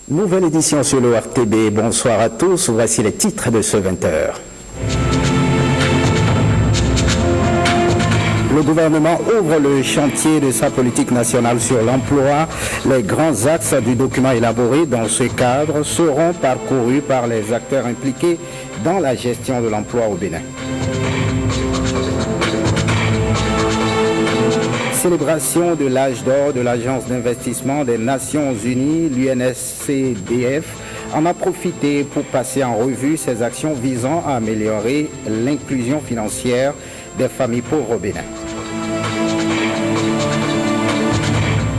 Nouvelle édition sur le RTB. Bonsoir à tous. Voici les titres de ce 20h. Le gouvernement ouvre le chantier de sa politique nationale sur l'emploi. Les grands axes du document élaboré dans ce cadre seront parcourus par les acteurs impliqués dans la gestion de l'emploi au Bénin. Célébration de l'âge d'or de l'Agence d'investissement des Nations Unies, l'UNSCDF, en a profité pour passer en revue ses actions visant à améliorer l'inclusion financière des familles pauvres au Bénin.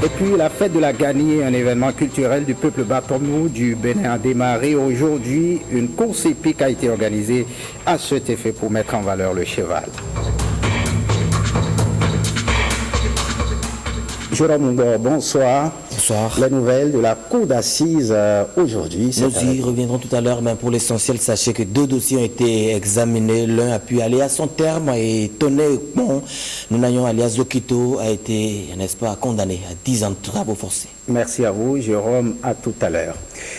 Et puis la fête de la Ganie, un événement culturel du peuple Batonou du Bénin a démarré aujourd'hui. Une course épique a été organisée à cet effet pour mettre en valeur le cheval. Jérôme Ngor, bonsoir. Bonsoir. Les nouvelles de la cour d'assises aujourd'hui. Nous y reviendrons tout à l'heure, mais pour l'essentiel, sachez que 2 dossiers ont été examinés. L'un a pu aller à son terme et Tonné Bon, nous n'ayons alias Zokito, a été, n'est-ce pas, condamné à 10 ans de travaux forcés. Merci à vous, Jérôme. À tout à l'heure.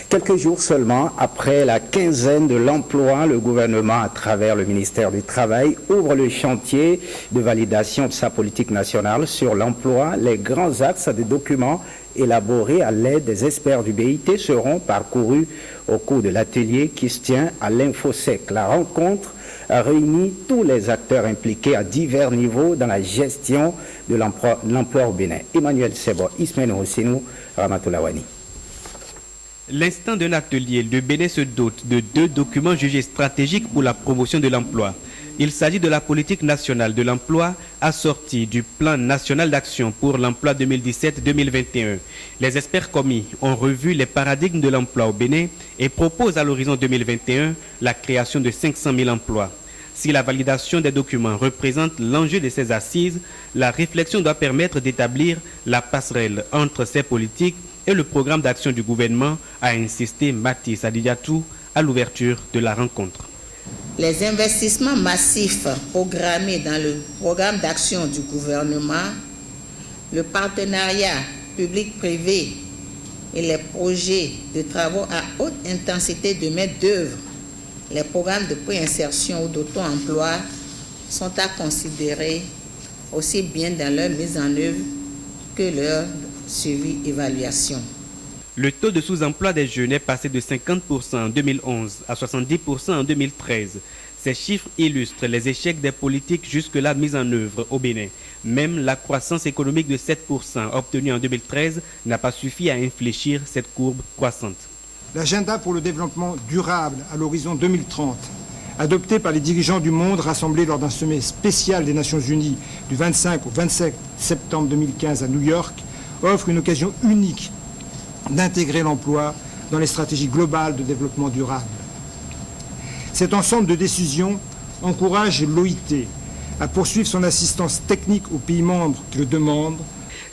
Quelques jours seulement après la quinzaine de l'emploi, le gouvernement, à travers le ministère du Travail, ouvre le chantier de validation de sa politique nationale sur l'emploi. Les grands axes des documents élaborés à l'aide des experts du BIT seront parcourus au cours de l'atelier qui se tient à l'Infosec. La rencontre a réuni tous les acteurs impliqués à divers niveaux dans la gestion de l'emploi au Bénin. Emmanuel Sebo, Ismaël Hossinou, Ramatoulawani. L'instant d'un atelier, le Bénin se dote de 2 documents jugés stratégiques pour la promotion de l'emploi. Il s'agit de la politique nationale de l'emploi assortie du plan national d'action pour l'emploi 2017-2021. Les experts commis ont revu les paradigmes de l'emploi au Bénin et proposent à l'horizon 2021 la création de 500 000 emplois. Si la validation des documents représente l'enjeu de ces assises, la réflexion doit permettre d'établir la passerelle entre ces politiques et le programme d'action du gouvernement, a insisté Mathis Adidiatou à l'ouverture de la rencontre. Les investissements massifs programmés dans le programme d'action du gouvernement, le partenariat public-privé et les projets de travaux à haute intensité de main-d'œuvre, les programmes de préinsertion ou d'auto-emploi sont à considérer aussi bien dans leur mise en œuvre que leur suivi-évaluation. Le taux de sous-emploi des jeunes est passé de 50% en 2011 à 70% en 2013. Ces chiffres illustrent les échecs des politiques jusque-là mises en œuvre au Bénin. Même la croissance économique de 7% obtenue en 2013 n'a pas suffi à infléchir cette courbe croissante. L'agenda pour le développement durable à l'horizon 2030, adopté par les dirigeants du monde rassemblés lors d'un sommet spécial des Nations Unies du 25 au 27 septembre 2015 à New York, offre une occasion unique d'intégrer l'emploi dans les stratégies globales de développement durable. Cet ensemble de décisions encourage l'OIT à poursuivre son assistance technique aux pays membres qui le demandent.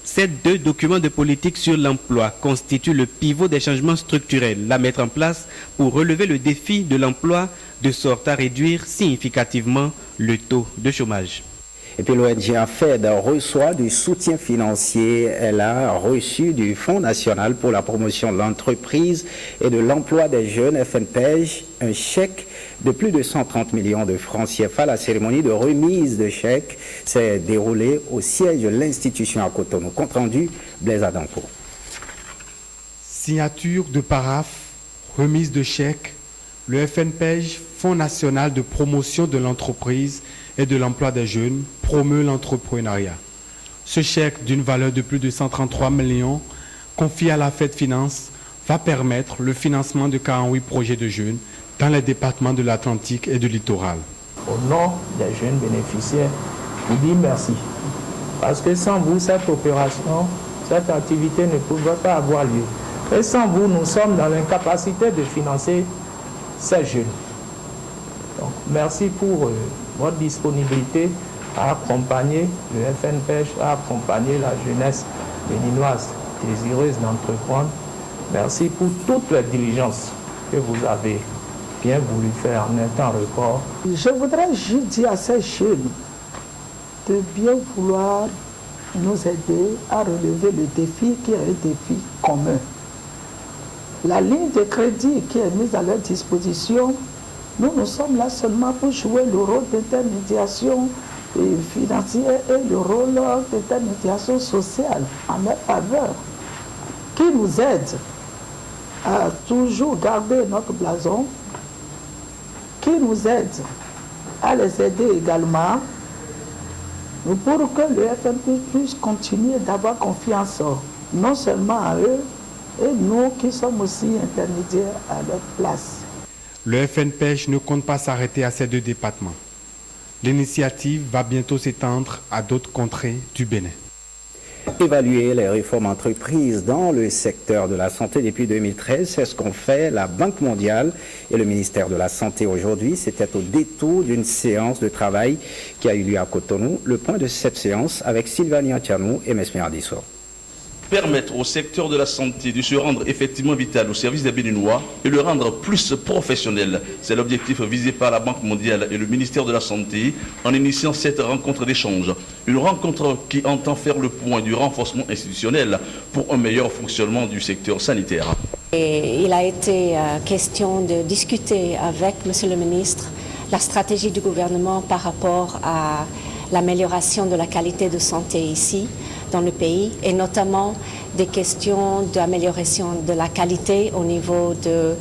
Ces 2 documents de politique sur l'emploi constituent le pivot des changements structurels à mettre en place pour relever le défi de l'emploi de sorte à réduire significativement le taux de chômage. Et puis l'ONG AFED reçoit du soutien financier. Elle a reçu du Fonds national pour la promotion de l'entreprise et de l'emploi des jeunes, FNPEJ, un chèque de plus de 130 millions de francs CFA. La cérémonie de remise de chèque s'est déroulée au siège de l'institution à Cotonou. Compte rendu, Blaise Adanko. Signature de paraphe, remise de chèque, le FNPEJ, Fonds national de promotion de l'entreprise et de l'emploi des jeunes, promeut l'entrepreneuriat. Ce chèque d'une valeur de plus de 133 millions, confié à la Fed Finance, va permettre le financement de 48 projets de jeunes dans les départements de l'Atlantique et du littoral. Au nom des jeunes bénéficiaires, je vous dis merci. Parce que sans vous, cette opération, cette activité ne pourrait pas avoir lieu. Et sans vous, nous sommes dans l'incapacité de financer ces jeunes. Donc, merci pour votre disponibilité à accompagner le FNPEJ, à accompagner la jeunesse béninoise désireuse d'entreprendre. Merci pour toutes les diligences que vous avez bien voulu faire en un temps record. Je voudrais juste dire à ces jeunes de bien vouloir nous aider à relever le défi qui est un défi commun. la ligne de crédit qui est mise à leur disposition, nous sommes là seulement pour jouer le rôle d'intermédiation financière et le rôle d'intermédiation sociale en leur faveur, qui nous aide à toujours garder notre blason, qui nous aide à les aider également, pour que le FNP puisse continuer d'avoir confiance, non seulement à eux, et nous qui sommes aussi intermédiaires à leur place. Le FNPEJ ne compte pas s'arrêter à ces 2 départements. L'initiative va bientôt s'étendre à d'autres contrées du Bénin. Évaluer les réformes entreprises dans le secteur de la santé depuis 2013, c'est ce qu'ont fait la Banque mondiale et le ministère de la Santé aujourd'hui. C'était au détour d'une séance de travail qui a eu lieu à Cotonou. Le point de cette séance avec Sylvanie Antianou et Mesmer Adisso. Permettre au secteur de la santé de se rendre effectivement vital au service des Béninois et le rendre plus professionnel. C'est l'objectif visé par la Banque mondiale et le ministère de la Santé en initiant cette rencontre d'échange. Une rencontre qui entend faire le point du renforcement institutionnel pour un meilleur fonctionnement du secteur sanitaire. Et il a été question de discuter avec M. le ministre la stratégie du gouvernement par rapport à l'amélioration de la qualité de santé ici, dans le pays, et notamment des questions d'amélioration de la qualité au niveau de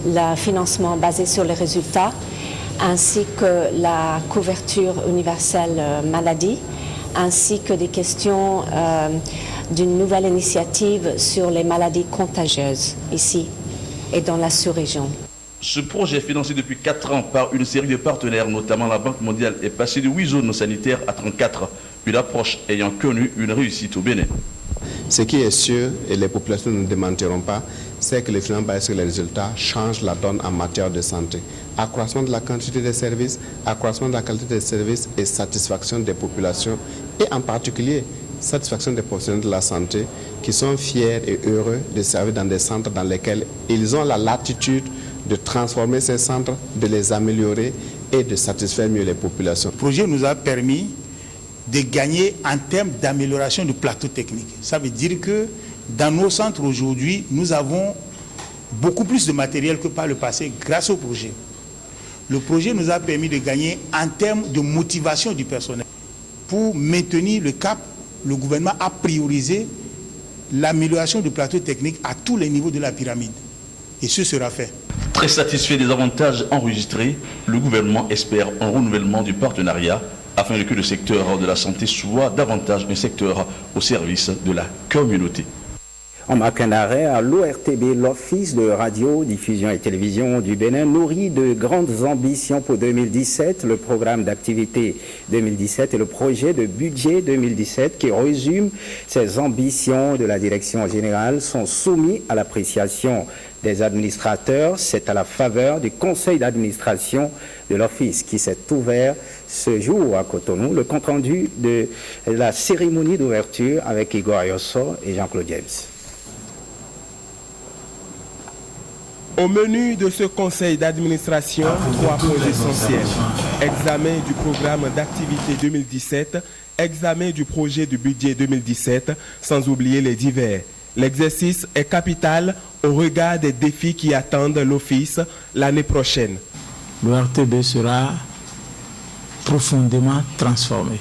le financement basé sur les résultats, ainsi que la couverture universelle maladie, ainsi que des questions d'une nouvelle initiative sur les maladies contagieuses ici et dans la sous-région. Ce projet, financé depuis 4 ans par une série de partenaires, notamment la Banque mondiale, est passé de 8 zones sanitaires à 34, une approche ayant connu une réussite au Bénin. Ce qui est sûr, et les populations ne démentiront pas, c'est que les financements basés sur les résultats changent la donne en matière de santé. Accroissement de la quantité des services, accroissement de la qualité des services et satisfaction des populations, et en particulier satisfaction des professionnels de la santé qui sont fiers et heureux de servir dans des centres dans lesquels ils ont la latitude de transformer ces centres, de les améliorer et de satisfaire mieux les populations. Le projet nous a permis de gagner en termes d'amélioration du plateau technique. Ça veut dire que dans nos centres aujourd'hui, nous avons beaucoup plus de matériel que par le passé grâce au projet. Le projet nous a permis de gagner en termes de motivation du personnel. Pour maintenir le cap, le gouvernement a priorisé l'amélioration du plateau technique à tous les niveaux de la pyramide. Et ce sera fait. Très satisfait des avantages enregistrés, le gouvernement espère un renouvellement du partenariat afin que le secteur de la santé soit davantage un secteur au service de la communauté. On marque un arrêt à l'ORTB, l'Office de radio, diffusion et télévision du Bénin, nourrit de grandes ambitions pour 2017, le programme d'activité 2017 et le projet de budget 2017 qui résume ces ambitions de la direction générale sont soumis à l'appréciation des administrateurs. C'est à la faveur du conseil d'administration de l'Office qui s'est ouvert ce jour à Cotonou. Le compte-rendu de la cérémonie d'ouverture avec Igor Ayosso et Jean-Claude James. Au menu de ce conseil d'administration, 3 points essentiels. Examen du programme d'activité 2017, examen du projet du budget 2017, sans oublier les divers. L'exercice est capital au regard des défis qui attendent l'Office l'année prochaine. L'ORTB sera profondément transformé.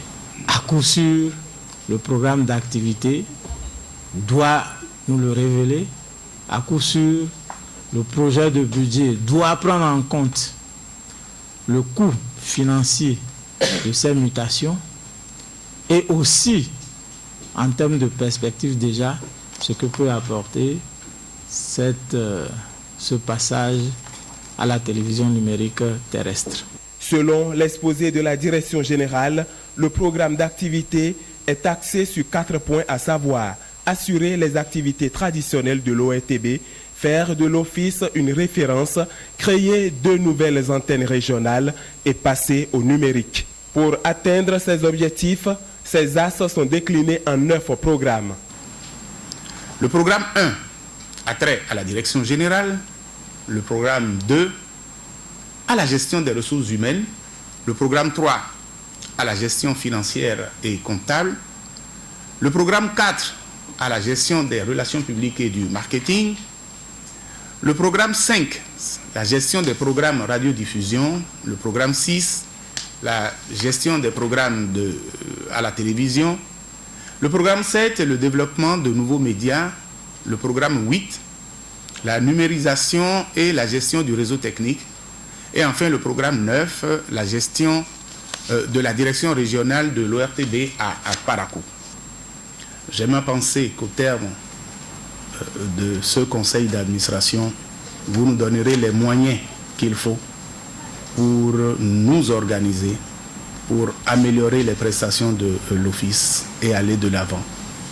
À coup sûr, le programme d'activité doit nous le révéler. À coup sûr, le projet de budget doit prendre en compte le coût financier de ces mutations et aussi, en termes de perspective déjà, ce que peut apporter ce passage à la télévision numérique terrestre. Selon l'exposé de la direction générale, le programme d'activité est axé sur 4 points, à savoir assurer les activités traditionnelles de l'ORTB, faire de l'Office une référence, créer 2 nouvelles antennes régionales et passer au numérique. Pour atteindre ces objectifs, ces axes sont déclinés en 9 programmes. Le programme 1 a trait à la direction générale, le programme 2 à la gestion des ressources humaines, le programme 3 à la gestion financière et comptable, le programme 4 à la gestion des relations publiques et du marketing, Le programme 5, la gestion des programmes radiodiffusion. Le programme 6, la gestion des programmes à la télévision. Le programme 7, le développement de nouveaux médias. Le programme 8, la numérisation et la gestion du réseau technique. Et enfin, le programme 9, la gestion de la direction régionale de l'ORTB à Parakou. J'aime à penser qu'au terme de ce conseil d'administration, vous nous donnerez les moyens qu'il faut pour nous organiser, pour améliorer les prestations de l'office et aller de l'avant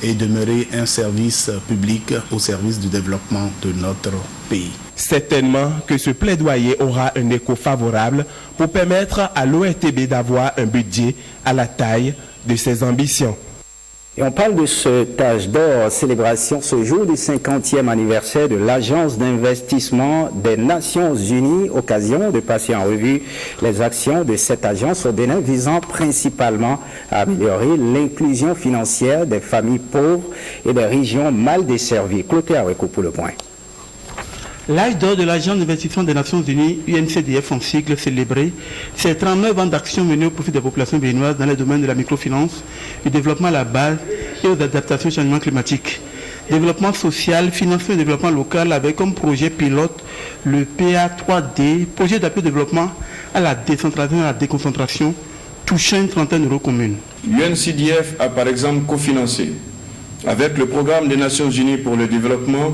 et demeurer un service public au service du développement de notre pays. Certainement que ce plaidoyer aura un écho favorable pour permettre à l'ORTB d'avoir un budget à la taille de ses ambitions. Et on parle de ce Tage d'Or, célébration ce jour du 50e anniversaire de l'Agence d'investissement des Nations Unies, occasion de passer en revue les actions de cette agence au Bénin visant principalement à améliorer l'inclusion financière des familles pauvres et des régions mal desservies. Clotaire Awekou pour le point. L'âge d'or de l'Agence d'investissement des Nations Unies, UNCDF en sigle, célébré, c'est 39 ans d'action menée au profit des populations béninoises dans les domaines de la microfinance, du développement à la base et aux adaptations au changement climatique. Développement social, financement et développement local avec comme projet pilote le PA3D, projet d'appui au développement à la décentralisation et à la déconcentration, touchant une trentaine d'euros communes. UNCDF a par exemple cofinancé avec le Programme des Nations Unies pour le développement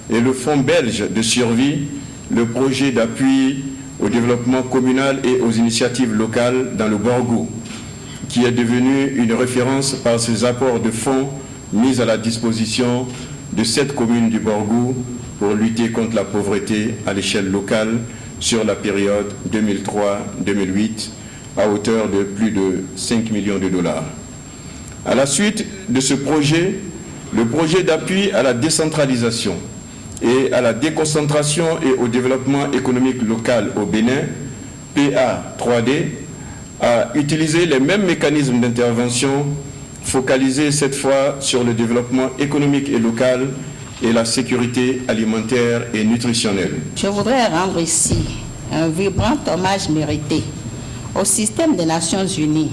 et le Fonds belge de survie, le projet d'appui au développement communal et aux initiatives locales dans le Borgou, qui est devenu une référence par ses apports de fonds mis à la disposition de 7 communes du Borgou pour lutter contre la pauvreté à l'échelle locale sur la période 2003-2008 à hauteur de plus de 5 millions de dollars. À la suite de ce projet, le projet d'appui à la décentralisation et à la déconcentration et au développement économique local au Bénin, PA3D, a utilisé les mêmes mécanismes d'intervention, focalisés cette fois sur le développement économique et local et la sécurité alimentaire et nutritionnelle. Je voudrais rendre ici un vibrant hommage mérité au système des Nations Unies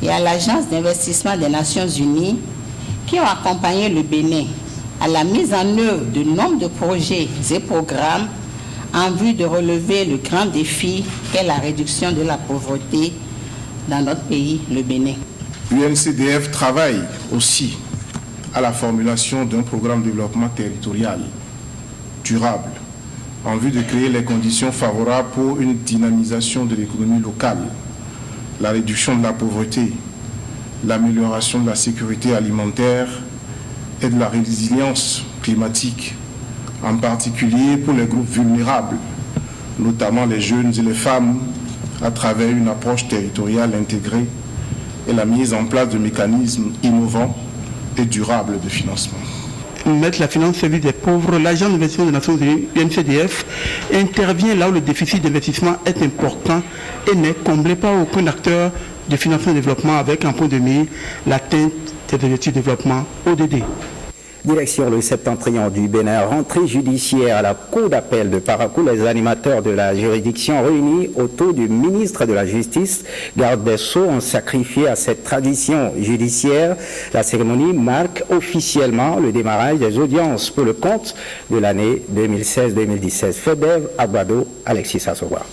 et à l'Agence d'investissement des Nations Unies qui ont accompagné le Bénin à la mise en œuvre de nombre de projets et programmes en vue de relever le grand défi qu'est la réduction de la pauvreté dans notre pays, le Bénin. UNCDF travaille aussi à la formulation d'un programme de développement territorial durable en vue de créer les conditions favorables pour une dynamisation de l'économie locale, la réduction de la pauvreté, l'amélioration de la sécurité alimentaire et de la résilience climatique, en particulier pour les groupes vulnérables, notamment les jeunes et les femmes, à travers une approche territoriale intégrée et la mise en place de mécanismes innovants et durables de financement. Mettre la finance au service des pauvres, l'Agence d'investissement des Nations Unies, UNCDF, intervient là où le déficit d'investissement est important et n'est comblé par aucun acteur de financement et développement avec en point de mire l'atteinte des objectifs de développement ODD. Direction le septentrion du Bénin, rentrée judiciaire à la cour d'appel de Parakou. Les animateurs de la juridiction réunis autour du ministre de la Justice, garde des Sceaux, ont sacrifié à cette tradition judiciaire. La cérémonie marque officiellement le démarrage des audiences pour le compte de l'année 2016-2017. FEDEV, Agbado, Alexis Assowa.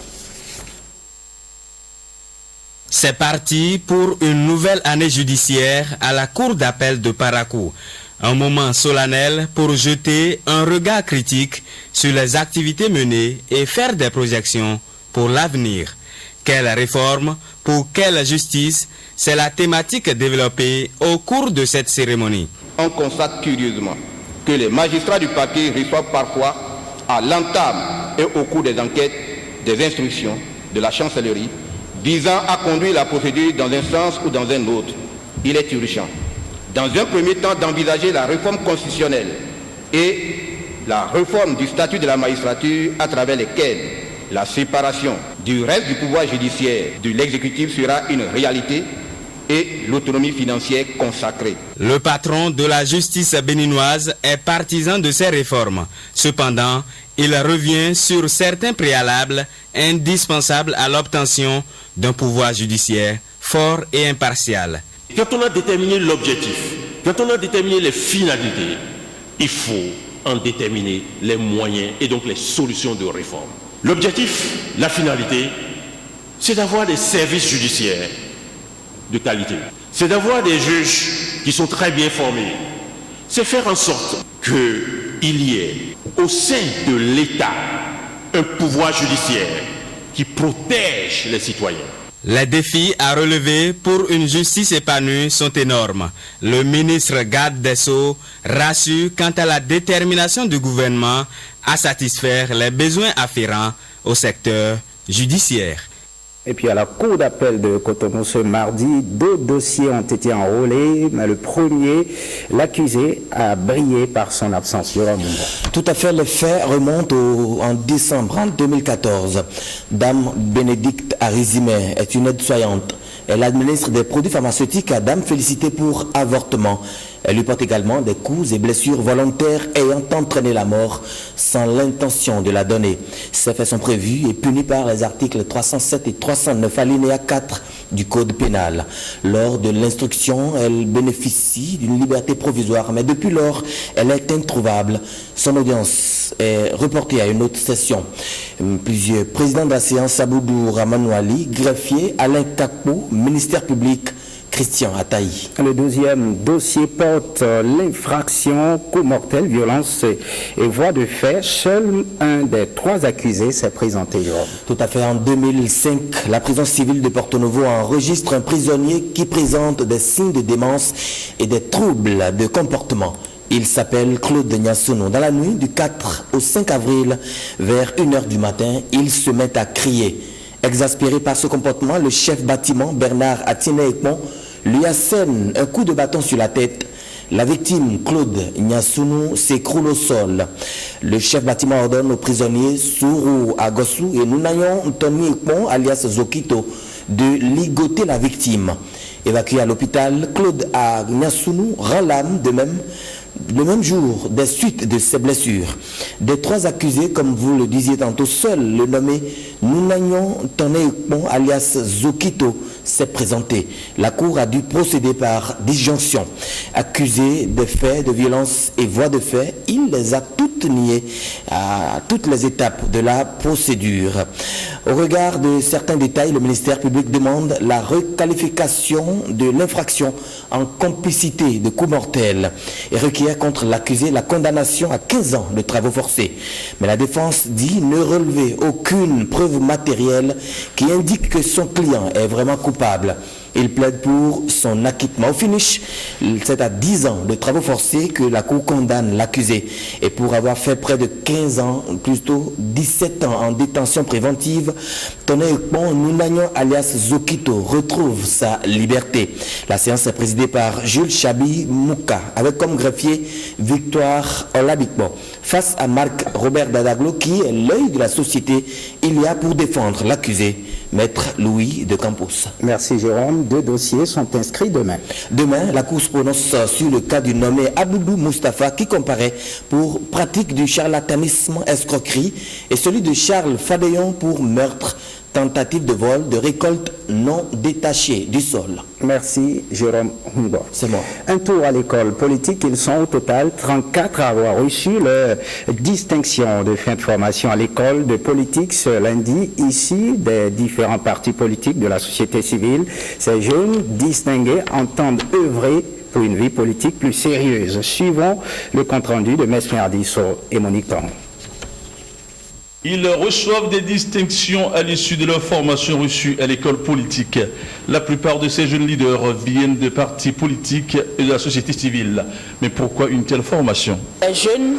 C'est parti pour une nouvelle année judiciaire à la cour d'appel de Parakou. Un moment solennel pour jeter un regard critique sur les activités menées et faire des projections pour l'avenir. Quelle réforme pour quelle justice? C'est la thématique développée au cours de cette cérémonie. On constate curieusement que les magistrats du parquet reçoivent parfois à l'entame et au cours des enquêtes des instructions de la chancellerie visant à conduire la procédure dans un sens ou dans un autre. Il est urgent, dans un premier temps, d'envisager la réforme constitutionnelle et la réforme du statut de la magistrature à travers lesquelles la séparation du reste du pouvoir judiciaire de l'exécutif sera une réalité et l'autonomie financière consacrée. Le patron de la justice béninoise est partisan de ces réformes. Cependant, Il revient sur certains préalables indispensables à l'obtention d'un pouvoir judiciaire fort et impartial. Quand on a déterminé l'objectif, quand on a déterminé les finalités, il faut en déterminer les moyens et donc les solutions de réforme. L'objectif, la finalité, c'est d'avoir des services judiciaires de qualité. C'est d'avoir des juges qui sont très bien formés. C'est faire en sorte qu'il y ait au sein de l'État un pouvoir judiciaire qui protège les citoyens. Les défis à relever pour une justice épanouie sont énormes. Le ministre Garde des Sceaux rassure quant à la détermination du gouvernement à satisfaire les besoins afférents au secteur judiciaire. Et puis à la Cour d'appel de Cotonou ce mardi, 2 dossiers ont été enrôlés, mais le premier, l'accusé, a brillé par son absence. Tout à fait, les faits remontent en décembre 2014. Dame Bénédicte Arizimé est une aide-soignante. Elle administre des produits pharmaceutiques à Dame Félicité pour avortement. Elle lui porte également des coups et blessures volontaires ayant entraîné la mort sans l'intention de la donner. Ces faits sont prévus et punis par les articles 307 et 309 alinéa 4 du Code pénal. Lors de l'instruction, elle bénéficie d'une liberté provisoire, mais depuis lors, elle est introuvable. Son audience est reportée à une autre session. Plusieurs présidents de la séance, Aboudou Ramanouali, greffier, Alain Kakpo, ministère public, Christian Ataï. Le 12e dossier porte l'infraction, coup mortel, violence et voie de fait. Seul un des 3 accusés s'est présenté. Tout à fait. En 2005, la prison civile de Porto Novo enregistre un prisonnier qui présente des signes de démence et des troubles de comportement. Il s'appelle Claude Niassono. Dans la nuit du 4 au 5 avril, vers 1h du matin, il se met à crier. Exaspéré par ce comportement, le chef bâtiment, Bernard Atiene-Ekmon, lui assène un coup de bâton sur la tête. La victime, Claude Niassono, s'écroule au sol. Le chef bâtiment ordonne au prisonnier Sourou Agossou et Nounayon Tony Ekmon, alias Zokito, de ligoter la victime. Évacué à l'hôpital, Claude Niassono rend l'âme le même jour des suites de ses blessures. Des 3 accusés, comme vous le disiez tantôt, seul le nommé Nounagnon Tonéekmon alias Zokito s'est présenté. La cour a dû procéder par disjonction. Accusé de faits de violence et voies de fait, il les a toutes niées à toutes les étapes de la procédure. Au regard de certains détails, le ministère public demande la requalification de l'infraction en complicité de coup mortel et requiert contre l'accusé la condamnation à 15 ans de travaux forcés. Mais la défense dit ne relever aucune preuve matérielle qui indique que son client est vraiment coupable. Il plaide pour son acquittement. Au finish, c'est à 10 ans de travaux forcés que la Cour condamne l'accusé. Et pour avoir fait près de 15 ans, plutôt 17 ans en détention préventive, Toné Ekmon Nounagnon alias Zokito retrouve sa liberté. La séance est présidée par Jules Chabi Mouka, avec comme greffier Victoire Olabikbo. Face à Marc Robert Dadaglo, qui est l'œil de la société, il y a pour défendre l'accusé, Maître Louis de Campos. Merci Jérôme. 2 dossiers sont inscrits demain. Demain, la Cour se prononce sur le cas du nommé Aboudou Moustapha qui comparaît pour pratique du charlatanisme, escroquerie, et celui de Charles Fadéon pour meurtre, tentative de vol de récolte non détachée du sol. Merci Jérôme Humbo. C'est moi. Un tour à l'école politique. Ils sont au total 34 à avoir reçu la distinction de fin de formation à l'école de politique ce lundi, ici des différents partis politiques de la société civile. Ces jeunes distingués entendent œuvrer pour une vie politique plus sérieuse. Suivons le compte-rendu de Mesmer Ardisso et Monique Parent. Ils reçoivent des distinctions à l'issue de leur formation reçue à l'école politique. La plupart de ces jeunes leaders viennent de partis politiques et de la société civile. Mais pourquoi une telle formation? Les jeunes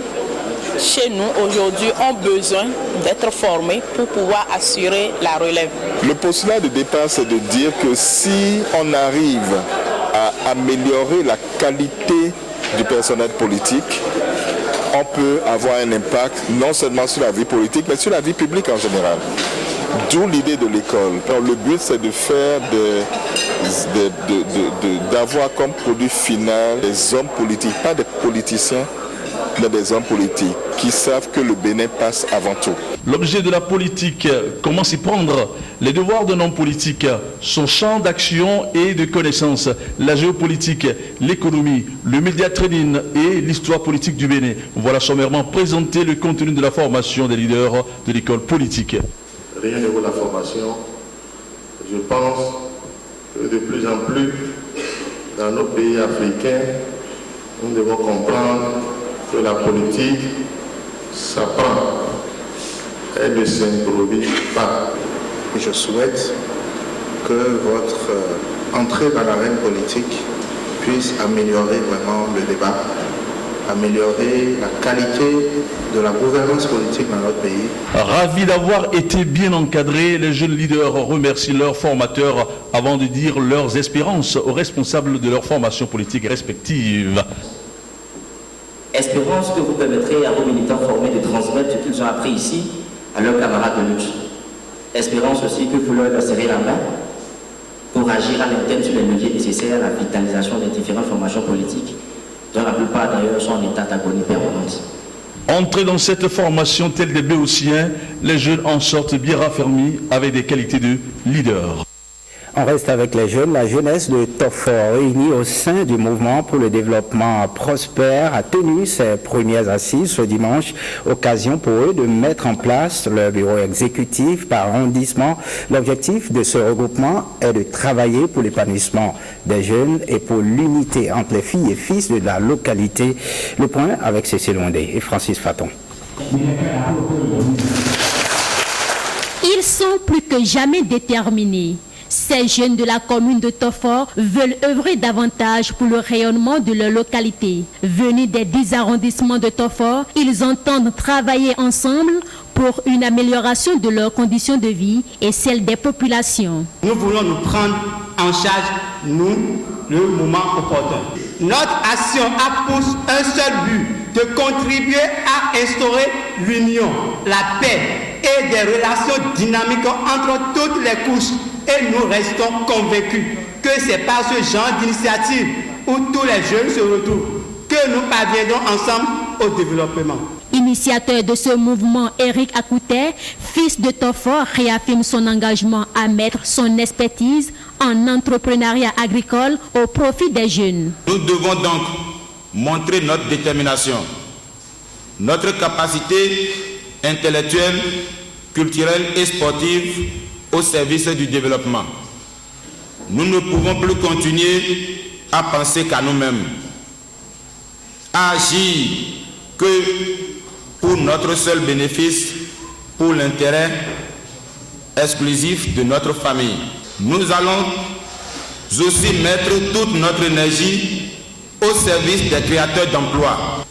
chez nous aujourd'hui ont besoin d'être formés pour pouvoir assurer la relève. Le postulat de départ, c'est de dire que si on arrive à améliorer la qualité du personnel politique, on peut avoir un impact non seulement sur la vie politique, mais sur la vie publique en général. D'où l'idée de l'école. Le but, c'est de faire d'avoir comme produit final des hommes politiques, pas des politiciens, mais des hommes politiques qui savent que le Bénin passe avant tout. L'objet de la politique, comment s'y prendre? Les devoirs d'un homme politique, son champ d'action et de connaissance, la géopolitique, l'économie, le média training et l'histoire politique du Bénin. Voilà sommairement présenté le contenu de la formation des leaders de l'école politique. Rien ne vaut la formation. Je pense que de plus en plus, dans nos pays africains, nous devons comprendre que la politique s'apprend. Elle ne s'improvise pas. Je souhaite que votre entrée dans l'arène politique puisse améliorer vraiment le débat, améliorer la qualité de la gouvernance politique dans notre pays. Ravis d'avoir été bien encadrés, les jeunes leaders remercient leurs formateurs avant de dire leurs espérances aux responsables de leur formation politique respective. Espérance que vous permettrez à vos militants formés de transmettre ce qu'ils ont appris ici à leurs camarades de lutte. Espérance aussi que vous leur serrez la main pour agir à l'interne sur les leviers nécessaires à la vitalisation des différentes formations politiques, dont la plupart d'ailleurs sont en état d'agonie permanente. Entrés dans cette formation telle des Béotiens, les jeunes en sortent bien raffermis avec des qualités de leader. On reste avec les jeunes. La jeunesse de Tofor, réunie au sein du mouvement pour le développement prospère, a tenu ses premières assises ce dimanche. Occasion pour eux de mettre en place leur bureau exécutif par arrondissement. L'objectif de ce regroupement est de travailler pour l'épanouissement des jeunes et pour l'unité entre les filles et fils de la localité. Le point avec Cécile Ondé et Francis Faton. Ils sont plus que jamais déterminés. Ces jeunes de la commune de Tofor veulent œuvrer davantage pour le rayonnement de leur localité. Venus des 10 arrondissements de Tofor, ils entendent travailler ensemble pour une amélioration de leurs conditions de vie et celle des populations. Nous voulons nous prendre en charge, nous, le moment opportun. Notre action a pour un seul but, de contribuer à instaurer l'union, la paix et des relations dynamiques entre toutes les couches. Et nous restons convaincus que c'est par ce genre d'initiative où tous les jeunes se retrouvent que nous parviendrons ensemble au développement. Initiateur de ce mouvement, Eric Akouté, fils de Tofor, réaffirme son engagement à mettre son expertise en entrepreneuriat agricole au profit des jeunes. Nous devons donc montrer notre détermination, notre capacité intellectuelle, culturelle et sportive au service du développement. Nous ne pouvons plus continuer à penser qu'à nous-mêmes, à agir que pour notre seul bénéfice, pour l'intérêt exclusif de notre famille. Nous allons aussi mettre toute notre énergie au service des créateurs d'emplois.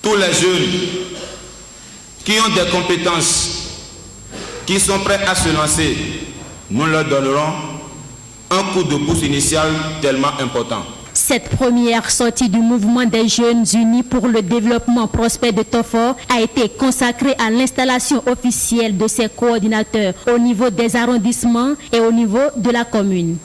Tous les jeunes qui ont des compétences, qui sont prêts à se lancer, nous leur donnerons un coup de pouce initial tellement important. Cette première sortie du mouvement des jeunes unis pour le développement prospère de Tofor a été consacrée à l'installation officielle de ses coordinateurs au niveau des arrondissements et au niveau de la commune.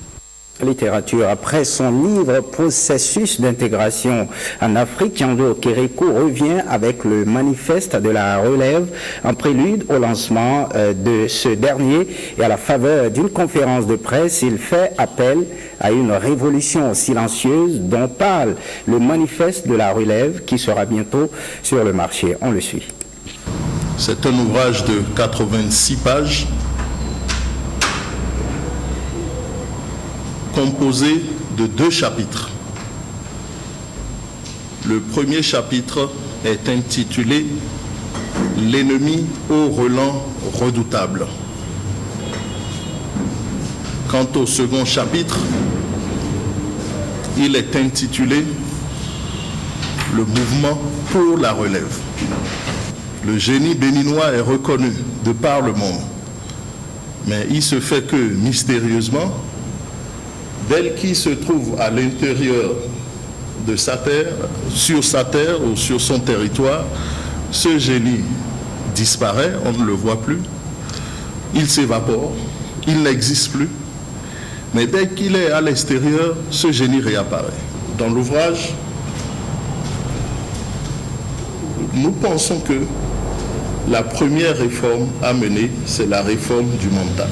Littérature. Après son livre Processus d'intégration en Afrique, Yando Kérékou revient avec le manifeste de la relève en prélude au lancement de ce dernier et à la faveur d'une conférence de presse, il fait appel à une révolution silencieuse dont parle le manifeste de la relève qui sera bientôt sur le marché. On le suit. C'est un ouvrage de 86 pages composé de 2 chapitres. Le premier chapitre est intitulé « L'ennemi au relent redoutable ». Quant au second chapitre, il est intitulé « Le mouvement pour la relève ». Le génie béninois est reconnu de par le monde, mais il se fait que, mystérieusement, dès qu'il se trouve à l'intérieur de sa terre, sur sa terre ou sur son territoire, ce génie disparaît, on ne le voit plus, il s'évapore, il n'existe plus, mais dès qu'il est à l'extérieur, ce génie réapparaît. Dans l'ouvrage, nous pensons que la première réforme à mener, c'est la réforme du mental.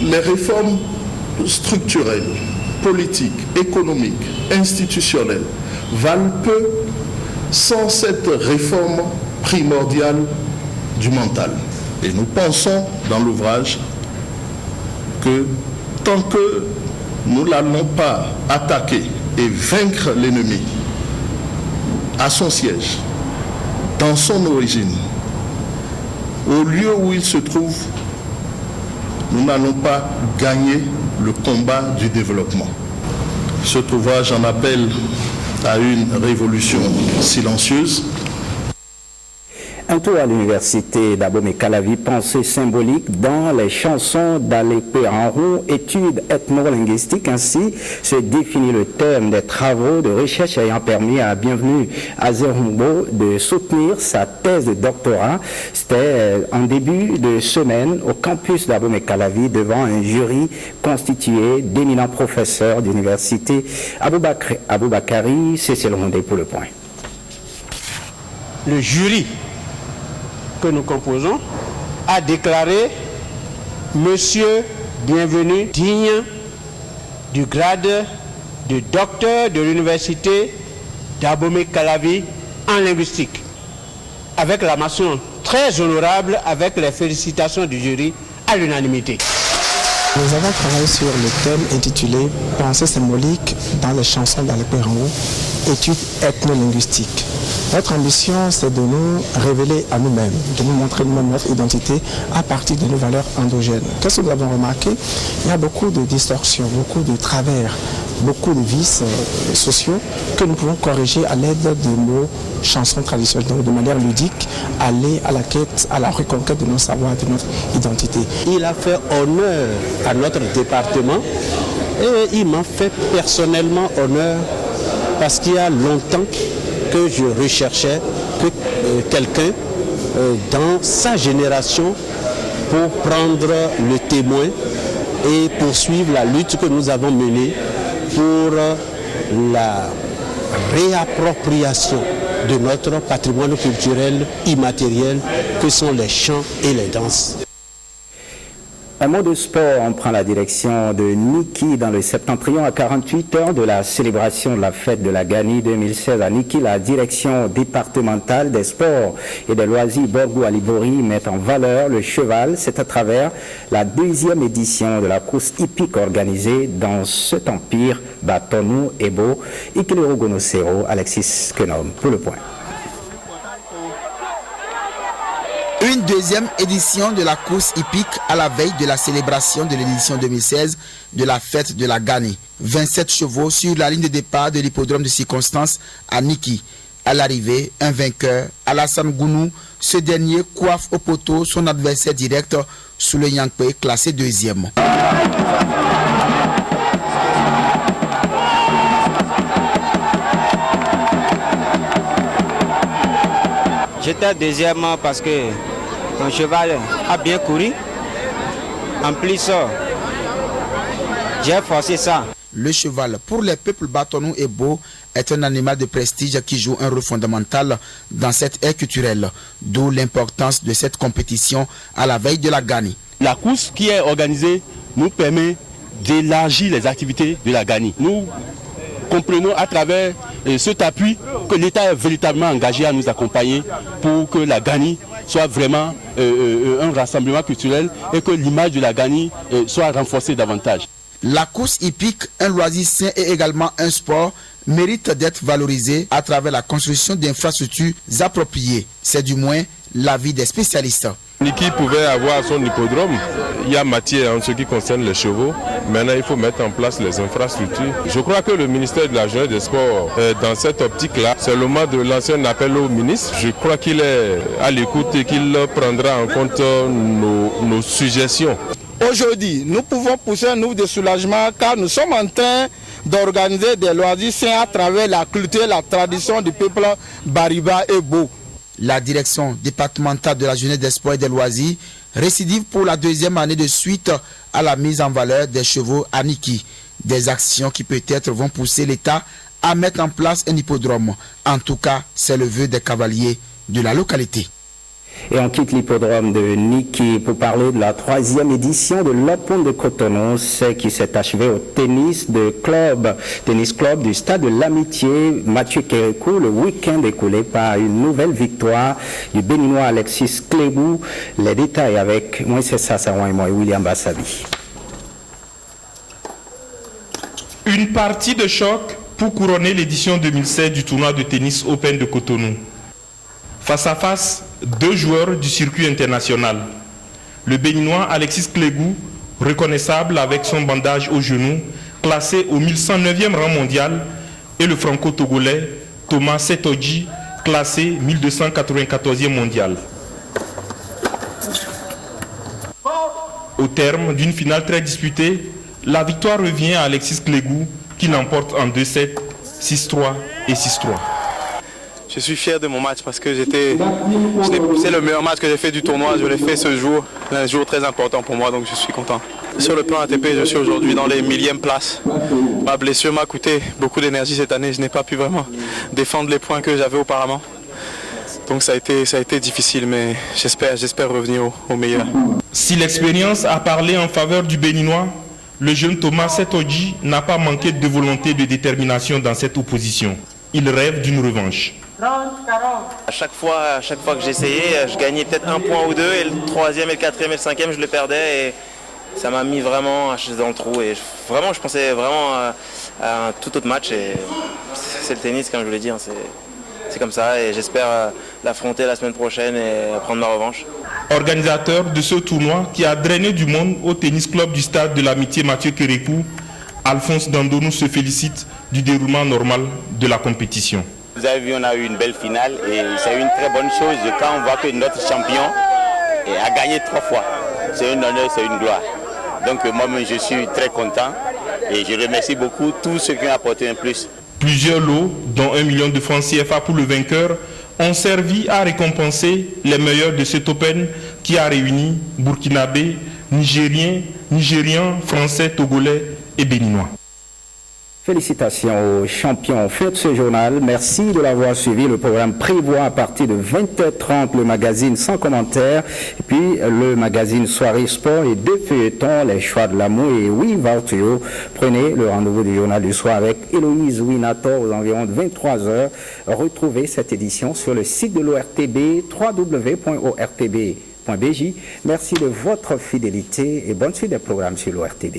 Les réformes structurelles, politiques, économiques, institutionnelles valent peu sans cette réforme primordiale du mental. Et nous pensons dans l'ouvrage que tant que nous n'allons pas attaquer et vaincre l'ennemi à son siège, dans son origine, au lieu où il se trouve, nous n'allons pas gagner le combat du développement. Cet ouvrage en appelle à une révolution silencieuse. Un tour à l'université d'Abomey-Calavi, pensée symbolique dans les chansons d'Alépé Enroux, études ethno-linguistiques. Ainsi se définit le thème des travaux de recherche ayant permis à Bienvenue Azerumbo de soutenir sa thèse de doctorat. C'était en début de semaine au campus d'Abomey-Calavi devant un jury constitué d'éminents professeurs d'université. Aboubakari, Cécile Rondé pour le point. Le jury que nous composons a déclaré Monsieur Bienvenu digne du grade de docteur de l'université d'Abomey-Calavi en linguistique, avec la mention très honorable, avec les félicitations du jury à l'unanimité. Nous avons travaillé sur le thème intitulé « Pensée symbolique dans les chansons d'Alépé Enroux, études ethno-linguistiques ». Notre ambition, c'est de nous révéler à nous-mêmes, de nous montrer nous-mêmes notre identité à partir de nos valeurs endogènes. Qu'est-ce que nous avons remarqué? Il y a beaucoup de distorsions, beaucoup de travers, beaucoup de vices sociaux que nous pouvons corriger à l'aide de nos chansons traditionnelles, donc de manière ludique, aller à la quête, à la reconquête de nos savoirs, de notre identité. Il a fait honneur à notre département et il m'a fait personnellement honneur parce qu'il y a longtemps que je recherchais quelqu'un dans sa génération pour prendre le témoin et poursuivre la lutte que nous avons menée pour la réappropriation de notre patrimoine culturel immatériel que sont les chants et les danses. Un mot de sport, on prend la direction de Niki dans le septentrion à 48 heures de la célébration de la fête de la Gani 2016 à Niki. La direction départementale des sports et des loisirs Borgou Alibori met en valeur le cheval. C'est à travers la 2e édition de la course hippique organisée dans cet empire Batonou Ebo. Ikilero Gonosero, Alexis Kenom pour le point. Une 2e édition de la course hippique à la veille de la célébration de l'édition 2016 de la fête de la Gani. 27 chevaux sur la ligne de départ de l'hippodrome de circonstance à Niki. À l'arrivée, un vainqueur, Alassane Gounou, ce dernier coiffe au poteau son adversaire direct sous le Yankwe, classé 2e. J'étais 2e parce que mon cheval a bien couru. En plus, j'ai forcé ça. Le cheval, pour les peuples Batonou Ebo, est un animal de prestige qui joue un rôle fondamental dans cette ère culturelle, d'où l'importance de cette compétition à la veille de la Gani. La course qui est organisée nous permet d'élargir les activités de la Gani. Nous comprenons à travers cet appui que l'État est véritablement engagé à nous accompagner pour que la Gani soit vraiment un rassemblement culturel et que l'image de la Gani soit renforcée davantage. La course hippique, un loisir sain et également un sport, mérite d'être valorisé à travers la construction d'infrastructures appropriées. C'est du moins l'avis des spécialistes. Niki pouvait avoir son hippodrome, il y a matière en ce qui concerne les chevaux. Maintenant, il faut mettre en place les infrastructures. Je crois que le ministère de la Jeunesse et des Sports, dans cette optique-là, c'est le moment de lancer un appel au ministre. Je crois qu'il est à l'écoute et qu'il prendra en compte nos suggestions. Aujourd'hui, nous pouvons pousser un ouf de soulagement car nous sommes en train d'organiser des loisirs sains à travers la culture et la tradition du peuple Bariba et Bo. La direction départementale de la jeunesse, des sports et des loisirs récidive pour la 2e année de suite à la mise en valeur des chevaux à Niki. Des actions qui peut-être vont pousser l'État à mettre en place un hippodrome. En tout cas, c'est le vœu des cavaliers de la localité. Et on quitte l'hippodrome de Niki pour parler de la 3e édition de l'Open de Cotonou, qui s'est achevée au tennis club du Stade de l'Amitié Mathieu Kérékou le week-end écoulé par une nouvelle victoire du Béninois Alexis Clébou. Les détails avec Moïse Sassaouan et moi, William Bassabi. Une partie de choc pour couronner l'édition 2016 du tournoi de tennis Open de Cotonou. Face à face, 2 joueurs du circuit international. Le Béninois Alexis Clébou, reconnaissable avec son bandage au genou, classé au 1109e rang mondial, et le franco-togolais Thomas Setoji, classé 1294e mondial. Au terme d'une finale très disputée, la victoire revient à Alexis Clébou qui l'emporte en 2-7, 6-3 et 6-3. Je suis fier de mon match parce que c'est le meilleur match que j'ai fait du tournoi. Je l'ai fait ce jour, un jour très important pour moi, donc je suis content. Sur le plan ATP, je suis aujourd'hui dans les 1000e places. Ma blessure m'a coûté beaucoup d'énergie cette année. Je n'ai pas pu vraiment défendre les points que j'avais auparavant. Donc ça a été difficile, mais j'espère revenir au meilleur. Si l'expérience a parlé en faveur du Béninois, le jeune Thomas Setoji n'a pas manqué de volonté et de détermination dans cette opposition. Il rêve d'une revanche. À chaque fois que j'essayais, je gagnais peut-être un point ou deux, et le 3e, et le 4e et le 5e, je le perdais, et ça m'a mis vraiment dans le trou. Et vraiment, je pensais vraiment à un tout autre match, et c'est le tennis, comme je vous l'ai dit, hein, c'est comme ça, et j'espère l'affronter la semaine prochaine et prendre ma revanche. Organisateur de ce tournoi qui a drainé du monde au tennis club du Stade de l'Amitié Mathieu Kérékou, Alphonse Dandonou se félicite du déroulement normal de la compétition. Vous avez vu, on a eu une belle finale et c'est une très bonne chose quand on voit que notre champion a gagné 3 fois. C'est un honneur, c'est une gloire. Donc moi-même je suis très content et je remercie beaucoup tous ceux qui ont apporté un plus. Plusieurs lots, dont 1 million de francs CFA pour le vainqueur, ont servi à récompenser les meilleurs de cet Open qui a réuni Burkinabés, Nigériens, Français, Togolais et Béninois. Félicitations aux champions. Fin de ce journal. Merci de l'avoir suivi. Le programme prévoit à partir de 20h30 le magazine sans commentaire. Et puis le magazine Soirée Sport et 2 feuilletons, les choix de l'amour et Oui Vartuo. Prenez le rendez-vous du journal du soir avec Héloïse Winator aux environs de 23h. Retrouvez cette édition sur le site de l'ORTB, www.ortb.bj. Merci de votre fidélité et bonne suite des programmes sur l'ORTB.